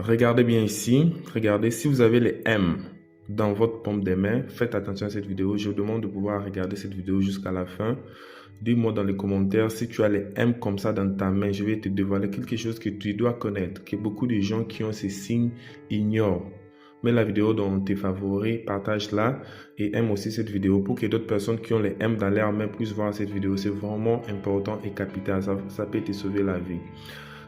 Regardez bien ici, regardez, si vous avez les M dans votre paume des mains, faites attention à cette vidéo. Je vous demande de pouvoir regarder cette vidéo jusqu'à la fin. Dis-moi dans les commentaires si tu as les M comme ça dans ta main. Je vais te dévoiler quelque chose que tu dois connaître, que beaucoup de gens qui ont ces signes ignorent. Mets la vidéo dans tes favoris, partage-la et aime aussi cette vidéo pour que d'autres personnes qui ont les M dans leurs mains puissent voir cette vidéo. C'est vraiment important et capital. Ça peut te sauver la vie.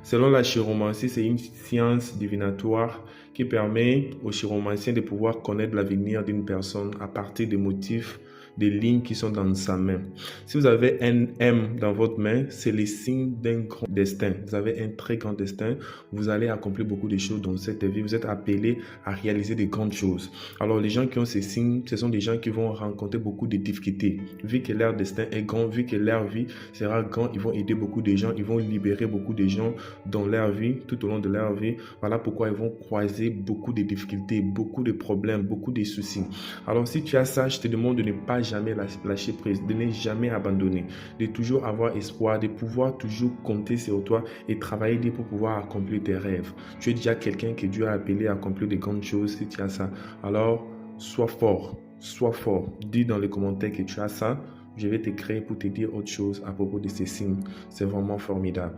Selon la chiromancie, c'est une science divinatoire qui permet aux chiromanciens de pouvoir connaître l'avenir d'une personne à partir des motifs, des lignes qui sont dans sa main. Si vous avez un M dans votre main, c'est le signe d'un grand destin. Vous avez un très grand destin. Vous allez accomplir beaucoup de choses dans cette vie. Vous êtes appelé à réaliser de grandes choses. Alors, les gens qui ont ces signes, ce sont des gens qui vont rencontrer beaucoup de difficultés. Vu que leur destin est grand, vu que leur vie sera grande, ils vont aider beaucoup de gens, ils vont libérer beaucoup de gens dans leur vie, tout au long de leur vie. Voilà pourquoi ils vont croiser beaucoup de difficultés, beaucoup de problèmes, beaucoup de soucis. Alors, si tu as ça, je te demande de ne pas jamais lâcher prise, de ne jamais abandonner, de toujours avoir espoir, de pouvoir toujours compter sur toi et travailler dur pour pouvoir accomplir tes rêves. Tu es déjà quelqu'un que Dieu a appelé à accomplir de grandes choses si tu as ça. Alors, sois fort, sois fort. Dis dans les commentaires que tu as ça. Je vais te créer pour te dire autre chose à propos de ces signes. C'est vraiment formidable.